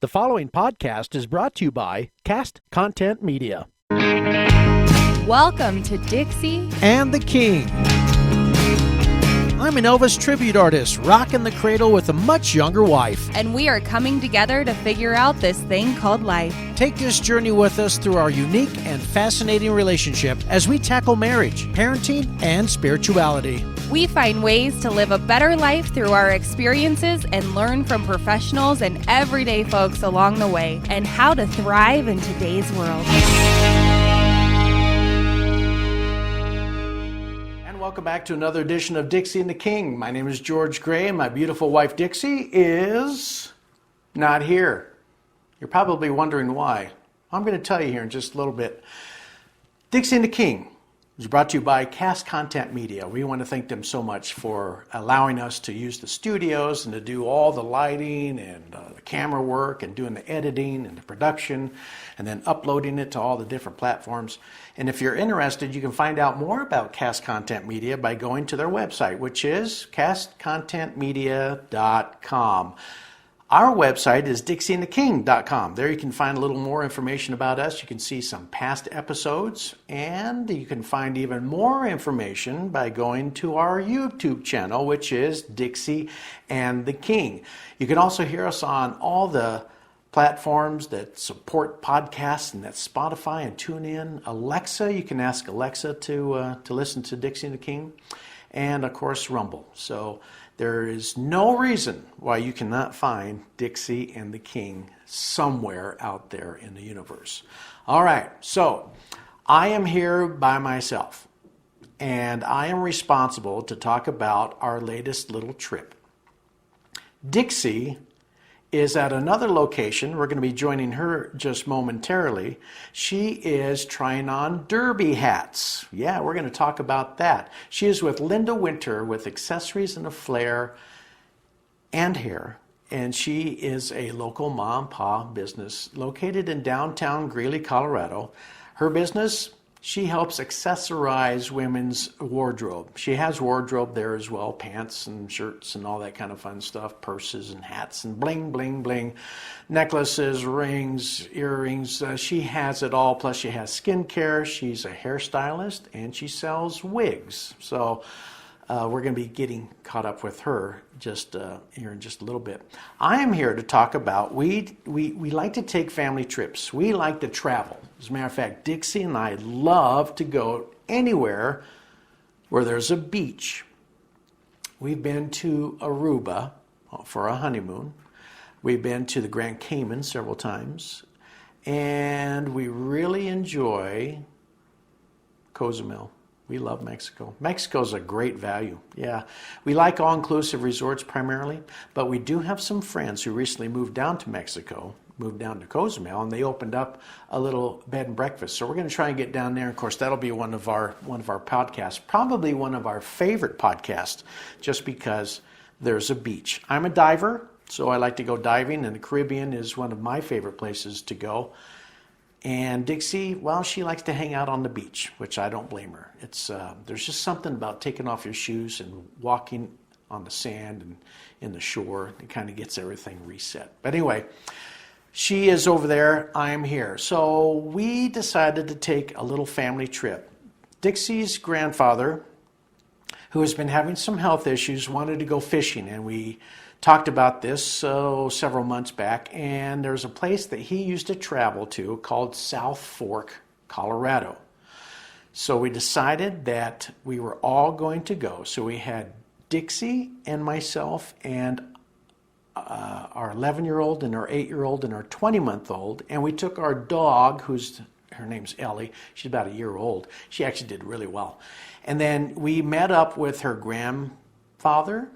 The following podcast is brought to you by Cast Content Media. Welcome to Dixie And the King. I'm an Elvis tribute artist, rocking the cradle with a much younger wife. and we are coming together to figure out this thing called life. Take this journey with us through our unique and fascinating relationship as we tackle marriage, parenting, and spirituality. We find ways to live a better life through our experiences and learn from professionals and everyday folks along the way and how to thrive in today's world. Welcome back to another edition of Dixie and the King. My name is George Gray, and my beautiful wife Dixie is not here. You're probably wondering why. I'm going to tell you here in just a little bit. Dixie and the King is brought to you by Cast Content Media. We want to thank them so much for allowing us to use the studios and to do all the lighting and the camera work and doing the editing and the production and then uploading it to all the different platforms. And if you're interested, you can find out more about Cast Content Media by going to their website, which is castcontentmedia.com. Our website is dixieandtheking.com. There you can find a little more information about us. You can see some past episodes, and you can find even more information by going to our YouTube channel, which is Dixie and the King. You can also hear us on all the platforms that support podcasts, and that's Spotify and TuneIn. Alexa, you can ask Alexa to listen to Dixie and the King, and of course Rumble. So there is no reason why you cannot find Dixie and the King somewhere out there in the universe. All right, so I am here by myself, and I am responsible to talk about our latest little trip. Dixie is at another location. We're going to be joining her just momentarily. She is trying on derby hats. Yeah, we're going to talk about that. She is with Linda Winter with Accessories and a Flair and Hair, and she is a local mom and pop business located in downtown Greeley, Colorado. Her business, she helps accessorize women's wardrobe. She has wardrobe there as well, pants and shirts and all that kind of fun stuff, purses and hats and bling, bling, bling, necklaces, rings, earrings. She has it all, plus she has skincare. She's a hairstylist, and she sells wigs. So we're going to be getting caught up with her just here in just a little bit. I am here to talk about, we like to take family trips. We like to travel. As a matter of fact, Dixie and I love to go anywhere where there's a beach. We've been to Aruba for a honeymoon. We've been to the Grand Cayman several times. And we really enjoy Cozumel. We love Mexico. Mexico's a great value. Yeah, we like all-inclusive resorts primarily, but we do have some friends who recently moved down to Mexico, moved down to Cozumel, and they opened up a little bed and breakfast. So we're going to try and get down there. Of course, that'll be one of our podcasts, probably one of our favorite podcasts, just because there's a beach. I'm a diver, so I like to go diving, and the Caribbean is one of my favorite places to go. And Dixie, well, she likes to hang out on the beach, which I don't blame her. It's there's just something about taking off your shoes and walking on the sand and in the shore. It kind of gets everything reset. But anyway, she is over there. I am here. So we decided to take a little family trip. Dixie's grandfather, who has been having some health issues, wanted to go fishing, and we talked about this several months back, and there's a place that he used to travel to called South Fork, Colorado. So we decided that we were all going to go. So we had Dixie and myself and our 11-year-old and our 8-year-old and our 20-month-old, and we took our dog, her name's Ellie. She's about a year old. She actually did really well. And then we met up with her grandfather,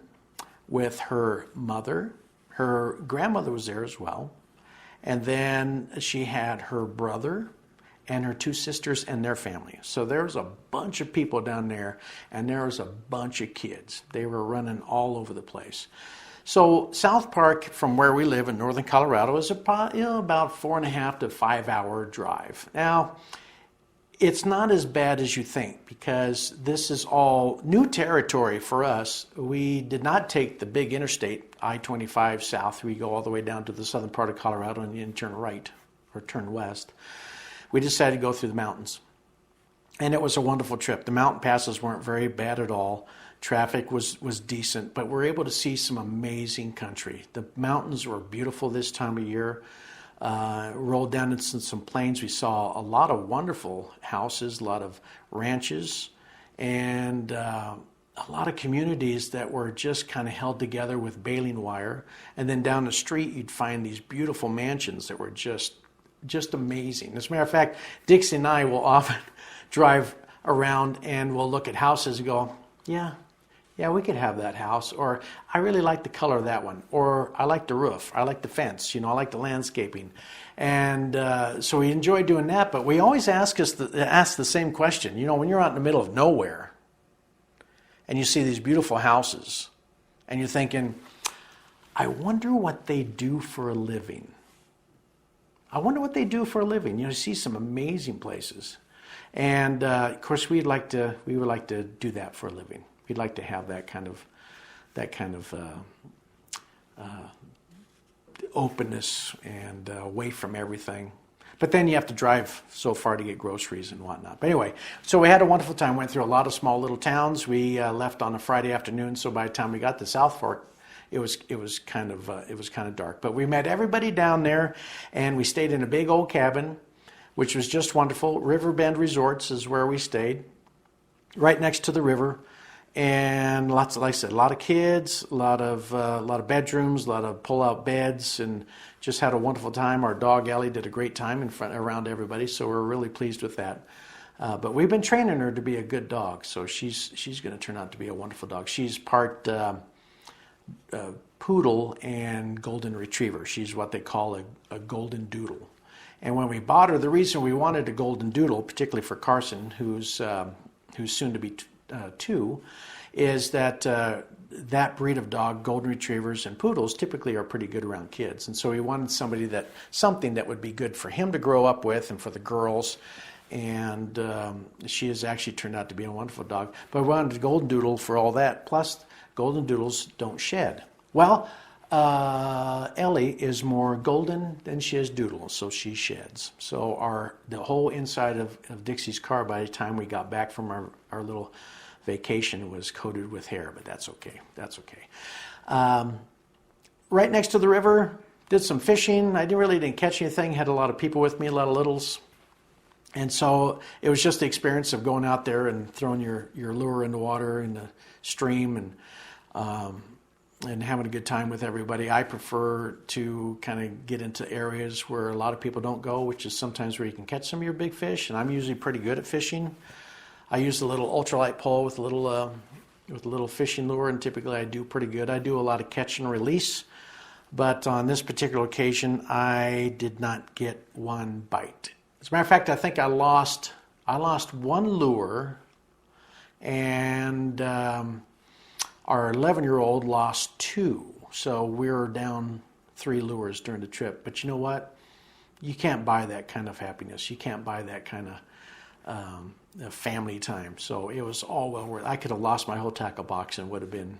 with her mother. Her grandmother was there as well. And then she had her brother and her 2 sisters and their family. So there was a bunch of people down there, and there was a bunch of kids. They were running all over the place. So South Park, from where we live in northern Colorado, is about 4.5 to 5 hour drive. Now, it's not as bad as you think, because this is all new territory for us. We did not take the big interstate I-25 south. We go all the way down to the southern part of Colorado and then turn right or turn west. We decided to go through the mountains. And it was a wonderful trip. The mountain passes weren't very bad at all. Traffic was decent, but we're able to see some amazing country. The mountains were beautiful this time of year. Rolled down into some plains. We saw a lot of wonderful houses, a lot of ranches, and a lot of communities that were just kind of held together with baling wire. And then down the street, you'd find these beautiful mansions that were just amazing. As a matter of fact, Dixie and I will often drive around and we'll look at houses and go, yeah, we could have that house, or I really like the color of that one, or I like the roof, I like the fence, I like the landscaping. And so we enjoy doing that, but we always ask the same question. When you're out in the middle of nowhere and you see these beautiful houses and you're thinking, I wonder what they do for a living. I wonder what they do for a living. You see some amazing places. And of course, we would like to do that for a living. We'd like to have that kind of openness and away from everything. But then you have to drive so far to get groceries and whatnot. But anyway, so we had a wonderful time. Went through a lot of small little towns. We left on a Friday afternoon, so by the time we got to South Fork, it was kind of dark. But we met everybody down there, and we stayed in a big old cabin, which was just wonderful. Riverbend Resorts is where we stayed, right next to the river. And lots of, like I said, a lot of kids, a lot of bedrooms, a lot of pull-out beds, and just had a wonderful time. Our dog Ellie did a great time around everybody, so we're really pleased with that. But we've been training her to be a good dog, so she's going to turn out to be a wonderful dog. She's part poodle and golden retriever. She's what they call a golden doodle. And when we bought her, the reason we wanted a golden doodle, particularly for Carson, who's soon to be 2, is that that breed of dog, golden retrievers and poodles, typically are pretty good around kids. And so we wanted something that would be good for him to grow up with and for the girls. And she has actually turned out to be a wonderful dog. But we wanted a golden doodle for all that. Plus, golden doodles don't shed. Well, Ellie is more golden than she is doodle, so she sheds. So the whole inside of Dixie's car, by the time we got back from our little vacation, was coated with hair, but that's okay. That's okay. Right next to the river, did some fishing. I really didn't catch anything. Had a lot of people with me, a lot of littles. And so it was just the experience of going out there and throwing your lure in the water, in the stream, and having a good time with everybody. I prefer to kind of get into areas where a lot of people don't go, which is sometimes where you can catch some of your big fish, and I'm usually pretty good at fishing. I use a little ultralight pole with a little fishing lure, and typically I do pretty good. I do a lot of catch and release, but on this particular occasion, I did not get one bite. As a matter of fact, I think I lost one lure, and our 11-year-old lost 2. So we were down 3 lures during the trip. But you know what? You can't buy that kind of happiness. You can't buy that kind of family time. So it was all well worth it. I could have lost my whole tackle box and would have been...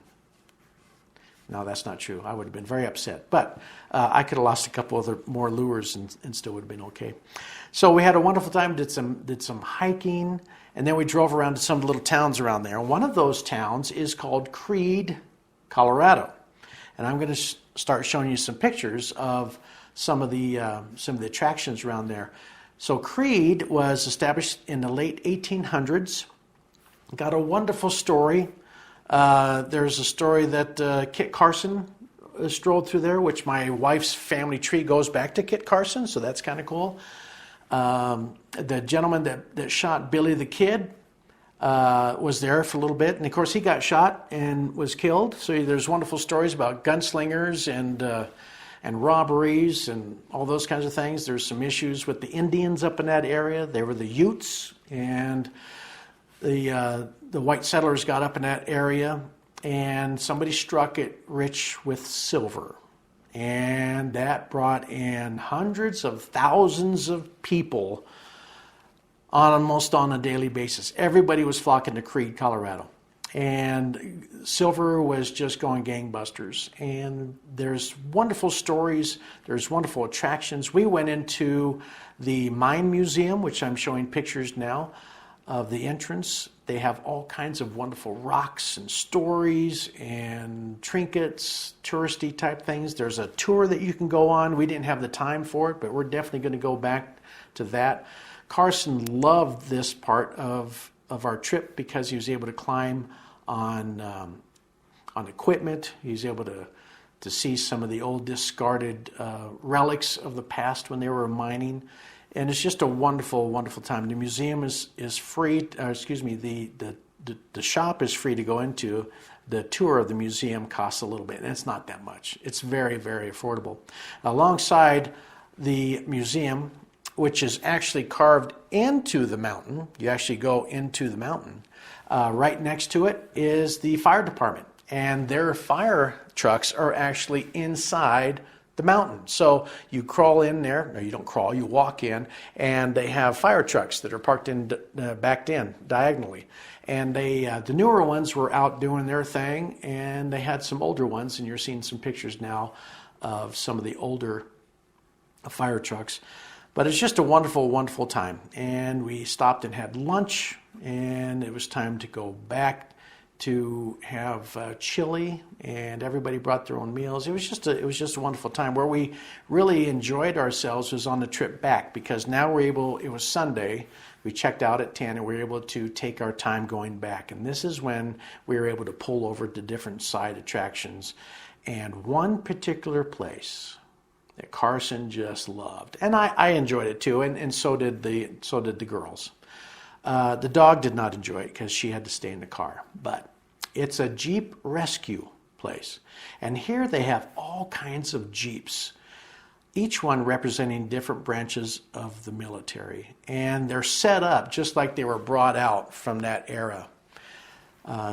No, that's not true. I would have been very upset. But I could have lost a couple other more lures and still would have been okay. So we had a wonderful time, did some hiking, and then we drove around to some little towns around there. And one of those towns is called Creed, Colorado. And I'm going to start showing you some pictures of some of the attractions around there. So Creed was established in the late 1800s. Got a wonderful story. There's a story that Kit Carson strolled through there, which my wife's family tree goes back to Kit Carson, so that's kind of cool. The gentleman that shot Billy the Kid was there for a little bit, and of course he got shot and was killed. So there's wonderful stories about gunslingers and robberies and all those kinds of things. There's some issues with the Indians up in that area. They were the Utes, and the white settlers got up in that area, and somebody struck it rich with silver. And that brought in hundreds of thousands of people almost on a daily basis. Everybody was flocking to Creed, Colorado. and silver was just going gangbusters. And there's wonderful stories, there's wonderful attractions. We went into the Mine Museum, which I'm showing pictures now of the entrance. They have all kinds of wonderful rocks and stories and trinkets, touristy type things. There's a tour that you can go on. We didn't have the time for it, but we're definitely going to go back to that. Carson loved this part of our trip because he was able to climb on equipment. He was able to see some of the old discarded relics of the past when they were mining. And it's just a wonderful, wonderful time. The museum is free, the shop is free to go into. The tour of the museum costs a little bit, and it's not that much. It's very, very affordable. Alongside the museum, which is actually carved into the mountain, you actually go into the mountain, right next to it is the fire department. And their fire trucks are actually inside the mountain. So you crawl in there, no, you don't crawl, you walk in, and they have fire trucks that are parked in, backed in diagonally. And the newer ones were out doing their thing, and they had some older ones, and you're seeing some pictures now of some of the older fire trucks. But it's just a wonderful, wonderful time. And we stopped and had lunch, and it was time to go back to have chili, and everybody brought their own meals. It was just a wonderful time. Where we really enjoyed ourselves was on the trip back, because now it was Sunday, we checked out at 10, and we were able to take our time going back. And this is when we were able to pull over to different side attractions. And one particular place that Carson just loved, and I enjoyed it too, and so did the girls. The dog did not enjoy it because she had to stay in the car. But it's a Jeep rescue place. And here they have all kinds of Jeeps, each one representing different branches of the military. And they're set up just like they were brought out from that era.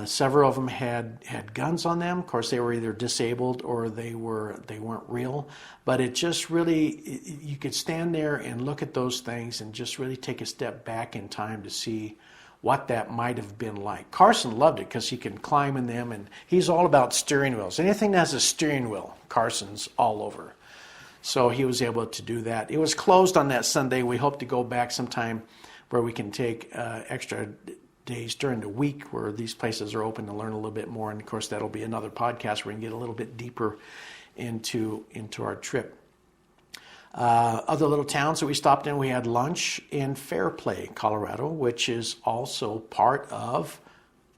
Several of them had guns on them. Of course, they were either disabled or they weren't real. But it just really, you could stand there and look at those things and just really take a step back in time to see what that might have been like. Carson loved it because he can climb in them, and he's all about steering wheels. Anything that has a steering wheel, Carson's all over. So he was able to do that. It was closed on that Sunday. We hope to go back sometime where we can take extra days during the week where these places are open to learn a little bit more. And of course, that'll be another podcast where we can get a little bit deeper into our trip. Other little towns that we stopped in, we had lunch in Fairplay, Colorado, which is also part of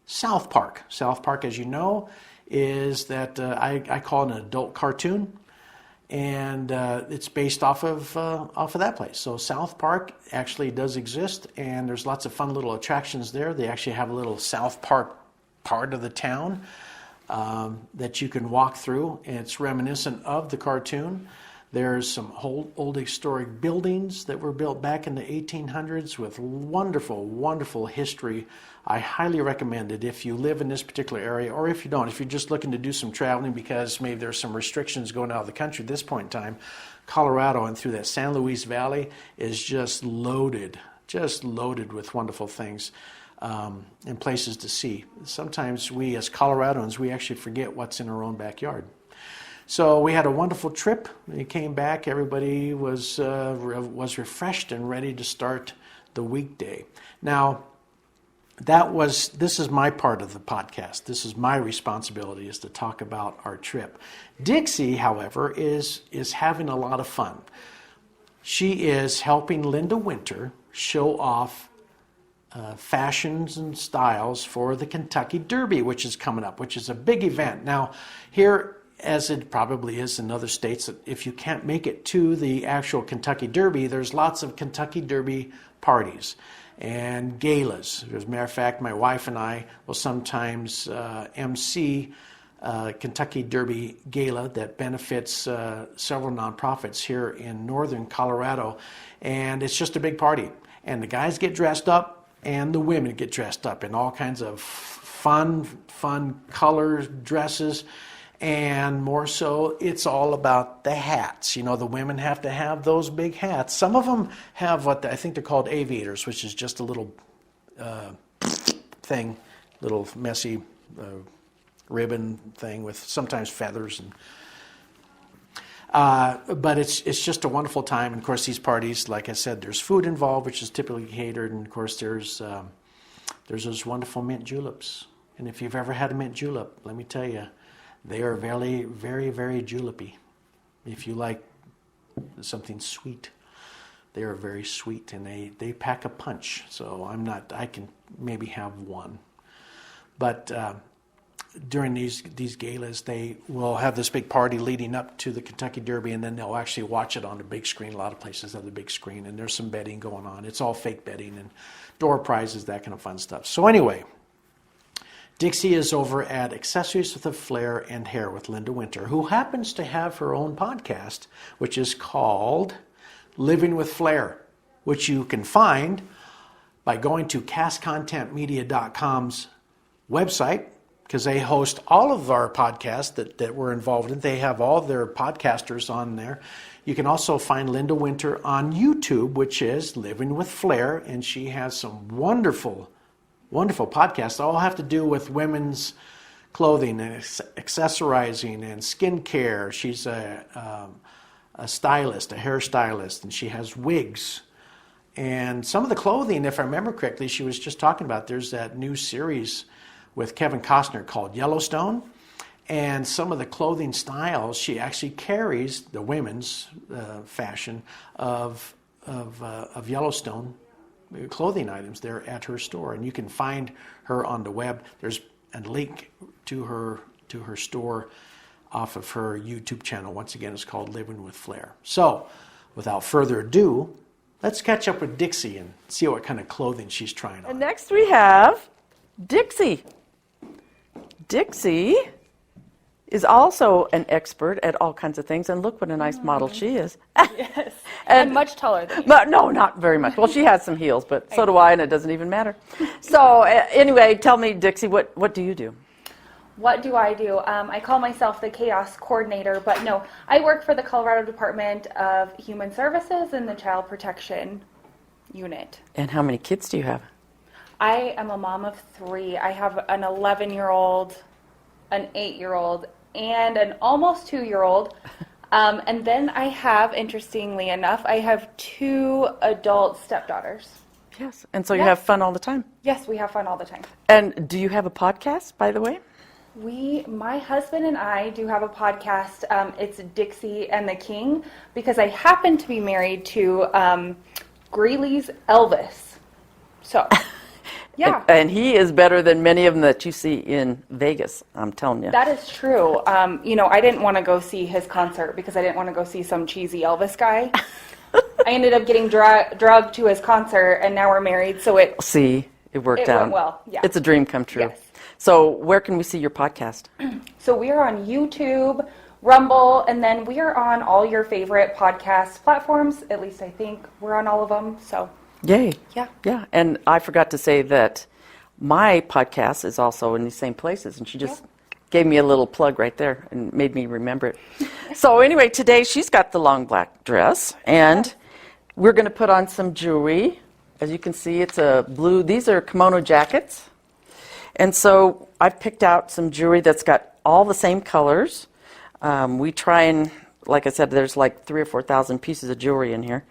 South Park. South Park, as you know, is that I call it an adult cartoon. And it's based off of that place. So South Park actually does exist, and there's lots of fun little attractions there. They actually have a little South Park part of the town that you can walk through, and it's reminiscent of the cartoon. There's some old historic buildings that were built back in the 1800s with wonderful, wonderful history. I highly recommend it if you live in this particular area, or if you don't, if you're just looking to do some traveling because maybe there's some restrictions going out of the country at this point in time. Colorado and through that San Luis Valley is just loaded with wonderful things and places to see. Sometimes we as Coloradans, we actually forget what's in our own backyard. So we had a wonderful trip. We came back. Everybody was refreshed and ready to start the weekday. Now, this is my part of the podcast. This is my responsibility, is to talk about our trip. Dixie, however, is having a lot of fun. She is helping Linda Winter show off fashions and styles for the Kentucky Derby, which is coming up, which is a big event. Now, here, as it probably is in other states, if you can't make it to the actual Kentucky Derby, there's lots of Kentucky Derby parties and galas. As a matter of fact, my wife and I will sometimes MC Kentucky Derby Gala that benefits several nonprofits here in northern Colorado, and it's just a big party. And the guys get dressed up, and the women get dressed up in all kinds of fun colors, dresses. And more so, it's all about the hats. You know, the women have to have those big hats. Some of them have what I think they're called aviators, which is just a little thing, little messy ribbon thing with sometimes feathers. But it's just a wonderful time. And of course, these parties, like I said, there's food involved, which is typically catered. And of course, there's those wonderful mint juleps. And if you've ever had a mint julep, let me tell you, they are very, very, very julepy. If you like something sweet, they are very sweet, and they pack a punch. So I can maybe have one. But during these galas, they will have this big party leading up to the Kentucky Derby, and then they'll actually watch it on the big screen. A lot of places have the big screen, and there's some betting going on. It's all fake betting and door prizes, that kind of fun stuff. So anyway, Dixie is over at Accessories with a Flair and Hair with Linda Winter, who happens to have her own podcast, which is called Living with Flair, which you can find by going to castcontentmedia.com's website, because they host all of our podcasts that we're involved in. They have all their podcasters on there. You can also find Linda Winter on YouTube, which is Living with Flair, and she has some wonderful, wonderful podcasts that all have to do with women's clothing and accessorizing and skincare. She's a stylist, a hairstylist, and she has wigs. And some of the clothing, if I remember correctly, she was just talking about, there's that new series with Kevin Costner called Yellowstone, and some of the clothing styles she actually carries, the women's fashion of Yellowstone clothing items there at her store, and you can find her on the web. There's a link to her store off of her YouTube channel. Once again, it's called Living with Flair. So, without further ado, let's catch up with Dixie and see what kind of clothing she's trying on. And next we have Dixie. Dixie is also an expert at all kinds of things, and look what a nice model she is. Yes. And I'm much taller than you. But no, not very much. Well, she has some heels, but so do I, and it doesn't even matter. So anyway, tell me, Dixie, what do you do? What do? I call myself the chaos coordinator, but no, I work for the Colorado Department of Human Services in the Child Protection Unit. And how many kids do you have? I am a mom of 3. I have an 11-year-old, an 8-year-old, and an almost 2-year-old. And then I have, interestingly enough, I have 2 adult stepdaughters. Yes. And so you have fun all the time? Yes, we have fun all the time. And do you have a podcast, by the way? My husband and I do have a podcast. It's Dixie and the King, because I happen to be married to Greeley's Elvis. So, yeah. And he is better than many of them that you see in Vegas, I'm telling you. That is true. I didn't want to go see his concert because I didn't want to go see some cheesy Elvis guy. I ended up getting drugged to his concert, and now we're married, so it worked out. went well, yeah. It's a dream come true. Yes. So where can we see your podcast? So we are on YouTube, Rumble, and then we are on all your favorite podcast platforms. At least I think we're on all of them. So, yay. Yeah. Yeah. And I forgot to say that my podcast is also in the same places, and she just gave me a little plug right there and made me remember it. So anyway, today she's got the long black dress, and we're going to put on some jewelry. As you can see, it's a blue. These are kimono jackets. And so I've picked out some jewelry that's got all the same colors. We try and, like I said, there's like 3,000 or 4,000 pieces of jewelry in here.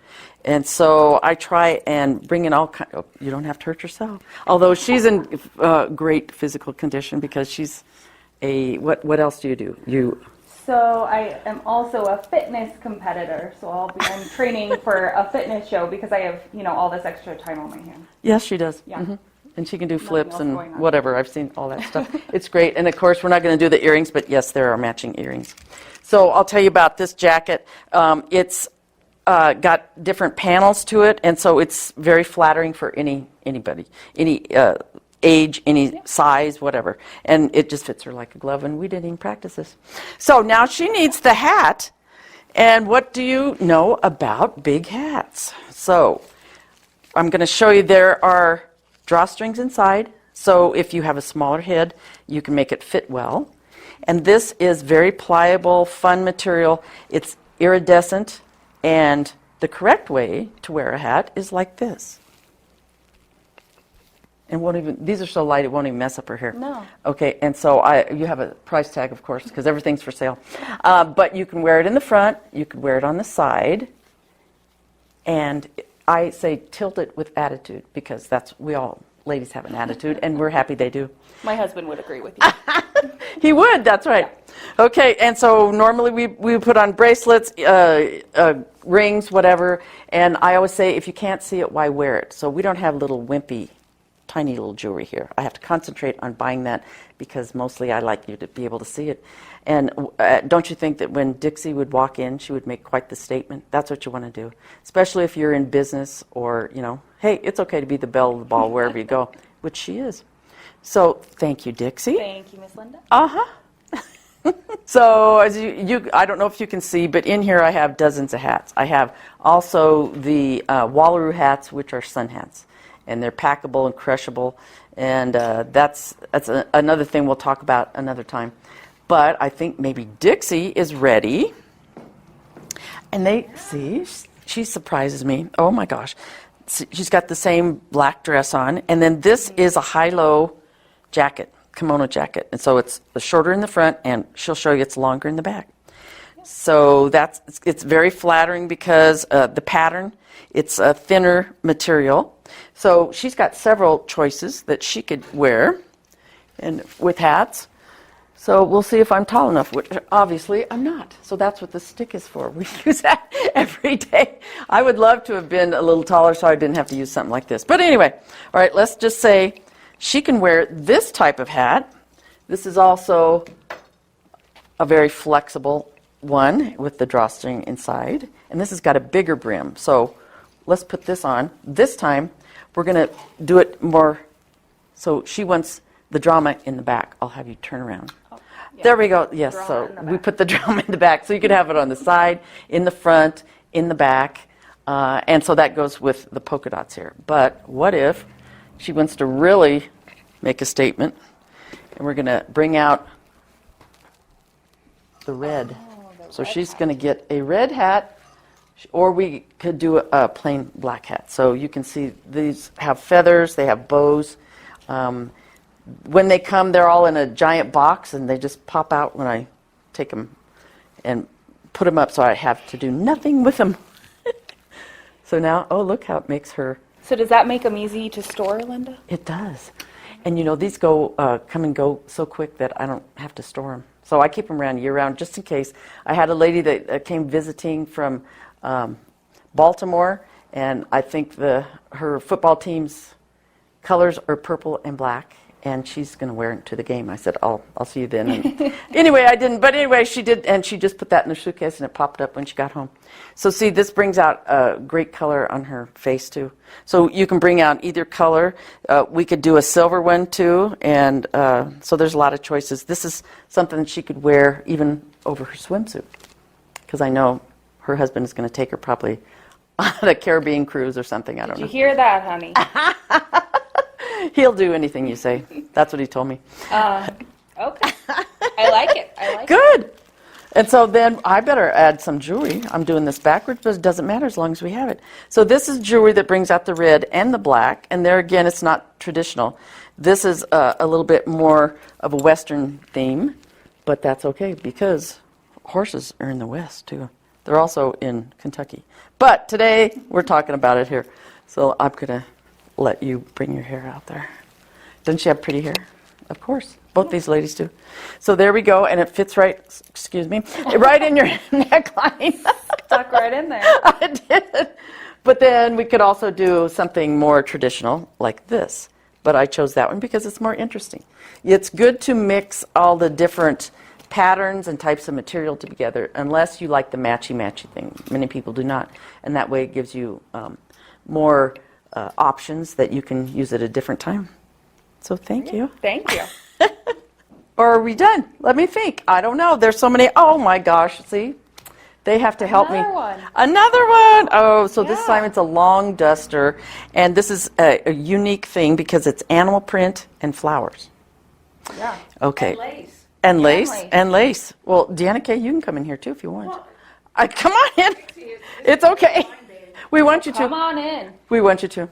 And so I try and bring in all kinds. Oh, you don't have to hurt yourself. Although she's in great physical condition because she's what else do you do? So I am also a fitness competitor. So I'm training for a fitness show because I have, all this extra time on my hands. Yes, she does. Yeah. Mm-hmm. And she can do Nothing flips else and going on. whatever. I've seen all that stuff. It's great. And of course, we're not going to do the earrings, but yes, there are matching earrings. So I'll tell you about this jacket. It's got different panels to it, and so it's very flattering for anybody, any age, any size, whatever. And it just fits her like a glove, and we didn't even practice this. So now she needs the hat. And what do you know about big hats? So I'm going to show you there are drawstrings inside, so if you have a smaller head, you can make it fit well. And this is very pliable, fun material. It's iridescent, and the correct way to wear a hat is like this. and won't even, these are so light it won't even mess up her hair. No. Okay, and so you have a price tag, of course, because everything's for sale. But you can wear it in the front, you could wear it on the side, and I say tilt it with attitude, because we all ladies have an attitude, and we're happy they do. My husband would agree with you. He would, that's right. Okay, and so normally we put on bracelets, rings, whatever, and I always say if you can't see it, why wear it? So we don't have little wimpy, tiny little jewelry here. I have to concentrate on buying that because mostly I like you to be able to see it. And don't you think that when Dixie would walk in, she would make quite the statement? That's what you want to do, especially if you're in business or, hey, it's okay to be the belle of the ball wherever you go, which she is. So thank you, Dixie. Thank you, Miss Linda. Uh-huh. So as I don't know if you can see, but in here I have dozens of hats. I have also the Wallaroo hats, which are sun hats, and they're packable and crushable, and that's another thing we'll talk about another time. But I think maybe Dixie is ready, and she surprises me. Oh my gosh, she's got the same black dress on, and then this is a high-low jacket. Kimono jacket, and so it's shorter in the front, and she'll show you it's longer in the back. So it's very flattering because the pattern, it's a thinner material. So she's got several choices that she could wear, and with hats. So we'll see if I'm tall enough, which obviously I'm not. So that's what the stick is for. We use that every day. I would love to have been a little taller so I didn't have to use something like this. But anyway, all right, let's just say she can wear this type of hat. This is also a very flexible one with the drawstring inside. And this has got a bigger brim. So let's put this on. This time, we're going to do it more. So she wants the drama in the back. I'll have you turn around. Oh, yeah. There we go. Yes, so we put the drama in the back. So you could have it on the side, in the front, in the back. And so that goes with the polka dots here. But what if she wants to really make a statement, and we're going to bring out the red. So she's going to get a red hat, or we could do a plain black hat. So you can see these have feathers, they have bows. When they come, they're all in a giant box, and they just pop out when I take them and put them up, so I have to do nothing with them. So now, oh, look how it makes her. So does that make them easy to store, Linda? It does. And these come and go so quick that I don't have to store them. So I keep them around year-round just in case. I had a lady that came visiting from Baltimore, and I think her football team's colors are purple and black, and she's going to wear it to the game. I said, I'll see you then. And anyway, I didn't. But anyway, she did, and she just put that in her suitcase, and it popped up when she got home. So see, this brings out a great color on her face, too. So you can bring out either color. We could do a silver one, too, and so there's a lot of choices. This is something that she could wear even over her swimsuit, because I know her husband is going to take her probably on a Caribbean cruise or something. I don't know. Did you hear that, honey? He'll do anything you say. That's what he told me. Okay. I like it. Good. And so then I better add some jewelry. I'm doing this backwards, but it doesn't matter as long as we have it. So this is jewelry that brings out the red and the black. And there again, it's not traditional. This is a little bit more of a Western theme, but that's okay because horses are in the West too. They're also in Kentucky. But today we're talking about it here. So I'm going to let you bring your hair out there. Doesn't she have pretty hair? Of course. Both these ladies do. So there we go, and it fits right in your neckline. Stuck right in there. I did. But then we could also do something more traditional like this. But I chose that one because it's more interesting. It's good to mix all the different patterns and types of material together unless you like the matchy-matchy thing. Many people do not. And that way it gives you more options that you can use at a different time. So thank you. Thank you. Or are we done? Let me think. I don't know. There's so many. Oh my gosh. See? They have to help me. Another one. Another one. Oh, so this Yeah. time it's a long duster. And this is a unique thing because it's animal print and flowers. Yeah. Okay. And lace. And lace. lace. And lace. Well, Deanna Kay, you can come in here too if you want. Come on in. It's okay. We want you to. Come on in. We want you to.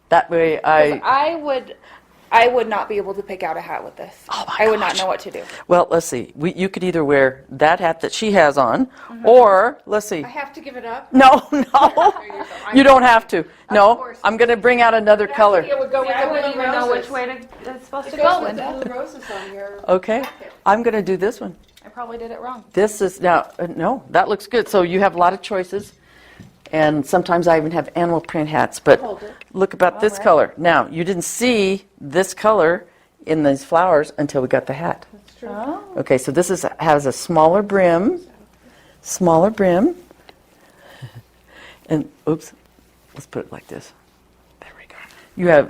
That way 'Cause I would not be able to pick out a hat with this. Oh my I would not gosh. know what to do. Well, let's see. You could either wear that hat that she has on, or, let's see. I have to give it up. No, no, you don't have to. No, course. I'm going to bring out another color. It would go with I the wouldn't blue even know roses. which way it's supposed to It go, goes with the Linda. blue roses on your Okay, jacket. I'm going to do this one. I probably did it wrong. This is, now, no, that looks good. So you have a lot of choices. And sometimes I even have animal print hats, but Hold it. look about this right. color. Now, you didn't see this color in these flowers until we got the hat. That's true. Oh. Okay, so this has a smaller brim, and oops, let's put it like this. There we go.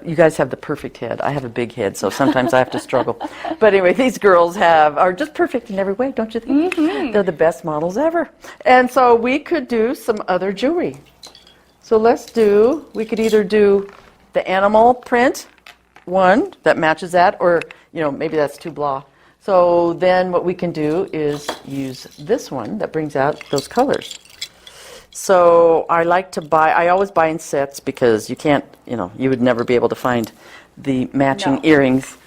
You guys have the perfect head. I have a big head, so sometimes I have to struggle. But anyway, these girls are just perfect in every way, don't you think? They're the best models ever. And so we could do some other jewelry. So we could either do the animal print one that matches that, or maybe that's too blah. So then what we can do is use this one that brings out those colors. So I always buy in sets because you can't, you would never be able to find the matching No. earrings.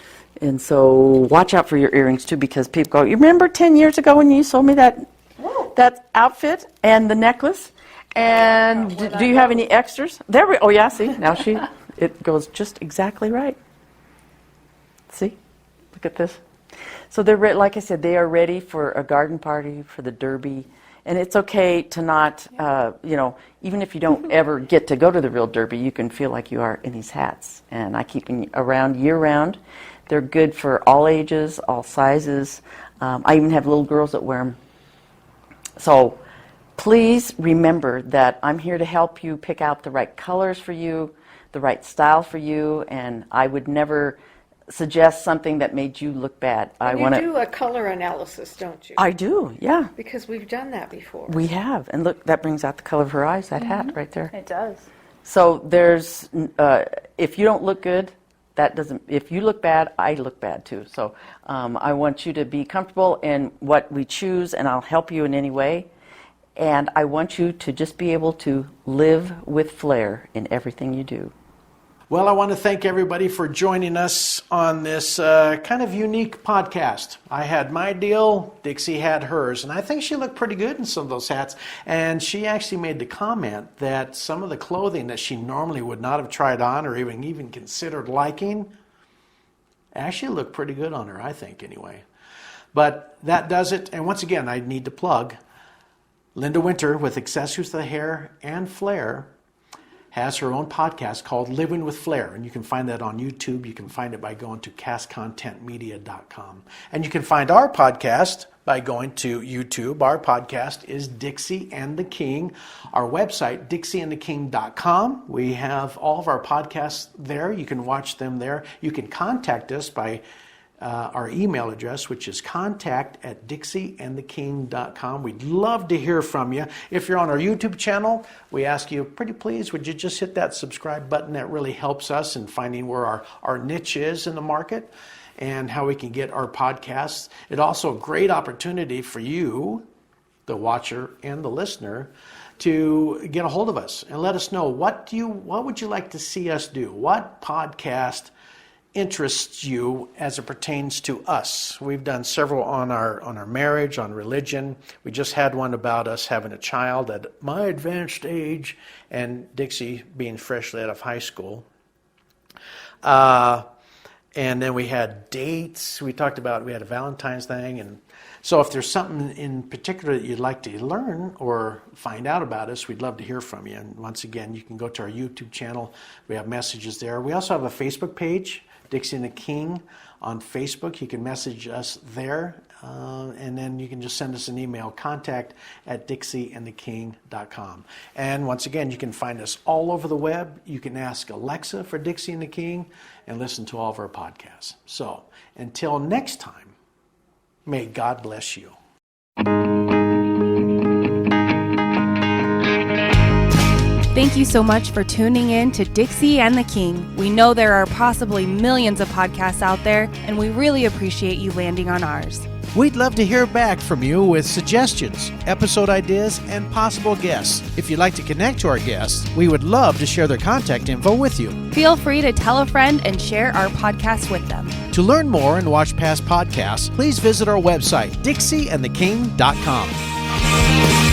And so watch out for your earrings too, because people go, you remember 10 years ago when you sold me that outfit and the necklace? And do you have any extras? Oh yeah, see, now it goes just exactly right. See, look at this. So they're like I said, they are ready for a garden party, for the derby. And it's okay to not, even if you don't ever get to go to the real derby, you can feel like you are in these hats. And I keep them around year-round. They're good for all ages, all sizes. I even have little girls that wear them. So please remember that I'm here to help you pick out the right colors for you, the right style for you, and I would never suggest something that made you look bad. You do a color analysis, don't you? I do, yeah. Because we've done that before. We have, and look, that brings out the color of her eyes, that hat right there. It does. So there's, if you don't look good, if you look bad, I look bad too. So I want you to be comfortable in what we choose, and I'll help you in any way. And I want you to just be able to live with flair in everything you do. Well, I want to thank everybody for joining us on this kind of unique podcast. I had my deal, Dixie had hers, and I think she looked pretty good in some of those hats. And she actually made the comment that some of the clothing that she normally would not have tried on or even considered liking actually looked pretty good on her, I think, anyway. But that does it. And once again, I need to plug Linda Winter with Accessories to the Hair and Flair has her own podcast called Living with Flair, and you can find that on YouTube. You can find it by going to castcontentmedia.com. And you can find our podcast by going to YouTube. Our podcast is Dixie and the King. Our website, dixieandtheking.com. We have all of our podcasts there. You can watch them there. You can contact us by our email address, which is contact@dixieandtheking.com. We'd love to hear from you. If you're on our YouTube channel, we ask you, pretty please, would you just hit that subscribe button? That really helps us in finding where our niche is in the market and how we can get our podcasts. It's also a great opportunity for you, the watcher and the listener, to get a hold of us and let us know what would you like to see us do? What podcast interests you as it pertains to us? We've done several on our marriage, on religion. We just had one about us having a child at my advanced age, and Dixie being freshly out of high school. And then we had dates. We had a Valentine's thing. And so if there's something in particular that you'd like to learn or find out about us, we'd love to hear from you. And once again, you can go to our YouTube channel. We have messages there. We also have a Facebook page, Dixie and the King on Facebook. You can message us there, and then you can just send us an email, contact@dixieandtheking.com. And once again, you can find us all over the web. You can ask Alexa for Dixie and the King and listen to all of our podcasts. So until next time, may God bless you. Thank you so much for tuning in to Dixie and the King. We know there are possibly millions of podcasts out there, and we really appreciate you landing on ours. We'd love to hear back from you with suggestions, episode ideas, and possible guests. If you'd like to connect to our guests, we would love to share their contact info with you. Feel free to tell a friend and share our podcast with them. To learn more and watch past podcasts, please visit our website, dixieandtheking.com.